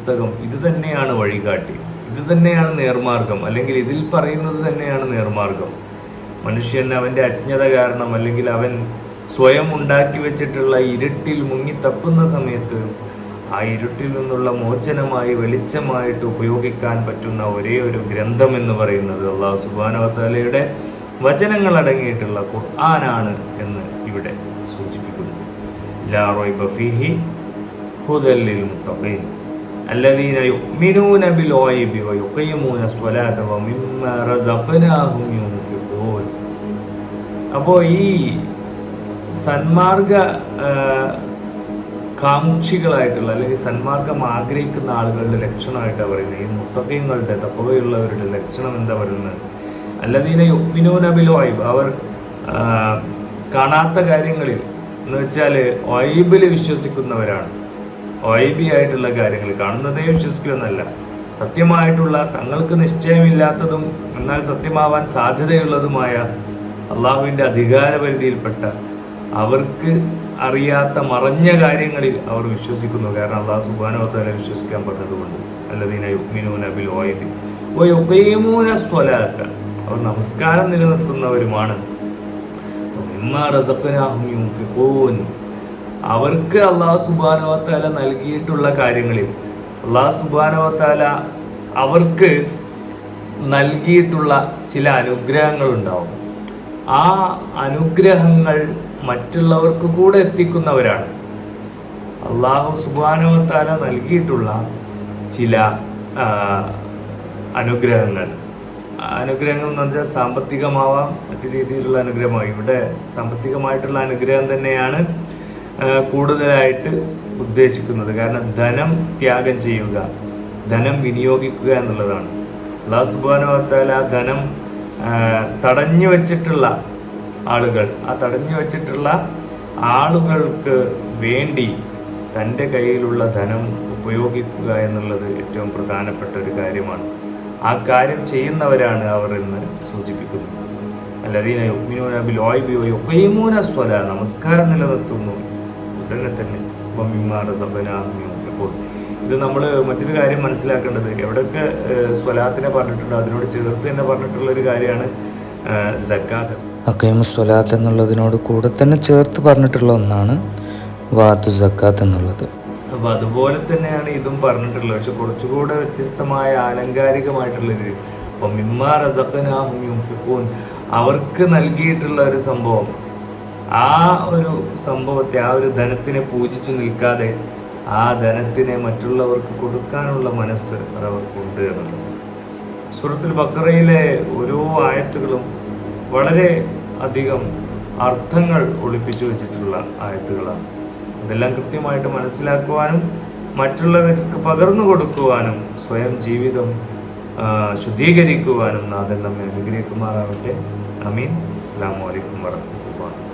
പുസ്തകം ഇത് തന്നെയാണ് വഴികാട്ടി, ഇത് തന്നെയാണ് നേർമാർഗം, അല്ലെങ്കിൽ ഇതിൽ പറയുന്നത് തന്നെയാണ് നേർമാർഗം. മനുഷ്യൻ അവൻ്റെ അജ്ഞത കാരണം അല്ലെങ്കിൽ അവൻ സ്വയം ഉണ്ടാക്കി വെച്ചിട്ടുള്ള ഇരുട്ടിൽ മുങ്ങി തപ്പുന്ന സമയത്ത് ആ ഇരുട്ടിൽ നിന്നുള്ള മോചനമായി വെളിച്ചമായിട്ട് ഉപയോഗിക്കാൻ പറ്റുന്ന ഒരേ ഒരു ഗ്രന്ഥം എന്ന് പറയുന്നത് അല്ലാഹു സുബ്ഹാനഹു വ തആലയുടെ വചനങ്ങൾ അടങ്ങിയിട്ടുള്ള ഖുർആനാണ് എന്ന് ഇവിടെ സൂചിപ്പിക്കുന്നു. ലാ റൈബ ഫീഹി ഹുദൽ ലിൽ മുത്തഖീൻ അല്ലദീന യുഅ്മിനൂന ബിൽ ഗൈബി വ യുഖീമൂന സ്വലാത വ മിമ്മാ റസഖ്നാഹും യുൻഫിഖൂൻ. അപ്പോൾ ഈ സന്മാർഗ കാമുക്ഷികളായിട്ടുള്ള അല്ലെങ്കിൽ സന്മാർഗം ആഗ്രഹിക്കുന്ന ആളുകളുടെ ലക്ഷണമായിട്ടാണ് പറയുന്നത്. ഈ മുത്തഖീങ്ങളുടെ തഖ്വയുള്ളവരുടെ ലക്ഷണം എന്താ പറയുന്നത്? അല്ലദീന യുഅ്മിനൂന ബിൽ ഗൈബ്, അവർ കാണാത്ത കാര്യങ്ങളിൽ എന്ന് വെച്ചാൽ ഗൈബിൽ വിശ്വസിക്കുന്നവരാണ്. ഗൈബി ആയിട്ടുള്ള കാര്യങ്ങൾ കാണുന്നതേ വിശ്വസിക്കുമെന്നല്ല, സത്യമായിട്ടുള്ള തങ്ങൾക്ക് നിശ്ചയമില്ലാത്തതും എന്നാൽ സത്യമാവാൻ സാധ്യതയുള്ളതുമായ അള്ളാഹുവിൻ്റെ അധികാരപരിധിയിൽപ്പെട്ട അവർക്ക് അറിയാത്ത മറഞ്ഞ കാര്യങ്ങളിൽ അവർ വിശ്വസിക്കുന്നു. കാരണം അല്ലാഹു സുബ്ഹാനഹു വ തആല വിശ്വസിക്കാൻ പറഞ്ഞതുകൊണ്ട്. അല്ലദീന യുഅ്മിനൂന ബിൽ ഗൈബി വ യുഖീമൂന സ്വലാത്ത, അവർ നമസ്കാരം നിലനിർത്തുന്നവരുമാണ്. മിമ്മാ റസഖ്നാഹും യുൻഫിഖൂൻ, അവർക്ക് അല്ലാഹു സുബ്ഹാനഹു വ തആല നൽകിയിട്ടുള്ള കാര്യങ്ങളിൽ അല്ലാഹു സുബ്ഹാനഹു വ തആല അവർക്ക് നൽകിയിട്ടുള്ള ചില അനുഗ്രഹങ്ങളുണ്ടാവും. ആ അനുഗ്രഹങ്ങൾ മറ്റുള്ളവർക്ക് കൂടെ എത്തിക്കുന്നവരാണ്. അല്ലാഹു സുബ്ഹാനഹു വ തആല നൽകിയിട്ടുള്ള ചില അനുഗ്രഹങ്ങൾ എന്ന് പറഞ്ഞാൽ സാമ്പത്തികമാവാം, മറ്റു രീതിയിലുള്ള അനുഗ്രഹമാവും. ഇവിടെ സാമ്പത്തികമായിട്ടുള്ള അനുഗ്രഹം തന്നെയാണ് കൂടുതലായിട്ട് ഉദ്ദേശിക്കുന്നത്. കാരണം ധനം ത്യാഗം ചെയ്യുക, ധനം വിനിയോഗിക്കുക എന്നുള്ളതാണ്. അല്ലാഹു സുബ്ഹാനഹു വ തആല ധനം തടഞ്ഞു വെച്ചിട്ടുള്ള ആളുകൾ, ആ തടഞ്ഞു വെച്ചിട്ടുള്ള ആളുകൾക്ക് വേണ്ടി തൻ്റെ കയ്യിലുള്ള ധനം ഉപയോഗിക്കുക എന്നുള്ളത് ഏറ്റവും പ്രധാനപ്പെട്ട ഒരു കാര്യമാണ്. ആ കാര്യം ചെയ്യുന്നവരാണ് അവർ എന്ന് സൂചിപ്പിക്കുന്നു. അല്ലദീന യുഅ്മിനൂന ബിൽ ഗൈബി വ യുഖീമൂന സ്വലാ, നമസ്കാരം നിലനിർത്തുന്നു, ഉടനെ തന്നെ വമിമ്മാ റസഖ്നാഹും യുൻഫിഖൂൻ. ഇത് നമ്മൾ മറ്റൊരു കാര്യം മനസ്സിലാക്കേണ്ടത്, എവിടെയൊക്കെ സ്വലാത്തിനെ പറഞ്ഞിട്ടുണ്ടോ അതിനോട് ചേർത്ത് തന്നെ പറഞ്ഞിട്ടുള്ള ഒരു കാര്യമാണ് സക്കാത്ത്. അഖീമു സ്വലാത്ത് എന്നുള്ളതിനോട് കൂടെ തന്നെ ചേർത്ത് പറഞ്ഞിട്ടുള്ള ഒന്നാണ് വാതു സക്കാത്ത് എന്നുള്ളത്. അപ്പോൾ അതുപോലെ തന്നെയാണ് ഇതും പറഞ്ഞിട്ടുള്ളത്, പക്ഷെ കുറച്ചുകൂടെ വ്യത്യസ്തമായ ആലങ്കാരികമായിട്ടുള്ളൊരു. അപ്പം മിമ്മാ റസഖ്നാഹും യുൻഫിഖൂൻ, അവർക്ക് നൽകിയിട്ടുള്ള ഒരു സംഭവം, ആ ഒരു സംഭവത്തെ, ആ ഒരു ധനത്തിനെ പൂജിച്ചു നിൽക്കാതെ ആ ധനത്തിനെ മറ്റുള്ളവർക്ക് കൊടുക്കാനുള്ള മനസ്സ് അതവർക്കുണ്ട് എന്നുള്ളത്. സൂറത്തുൽ ബഖറയിലെ ഓരോ ആയത്തുകളും വളരെ അധികം അർത്ഥങ്ങൾ ഒളിപ്പിച്ചു വെച്ചിട്ടുള്ള ആയത്തുകളാണ്. അതെല്ലാം കൃത്യമായിട്ട് മനസ്സിലാക്കുവാനും മറ്റുള്ളവർക്ക് പകർന്നു കൊടുക്കുവാനും സ്വയം ജീവിതം ശുദ്ധീകരിക്കുവാനും നാഥൻ നമ്മെ അനുഗ്രഹിക്കുമാറാവട്ടെ. ആമീൻ. അസ്സലാമു അലൈക്കും വറഹ്മത്തുള്ളാഹി.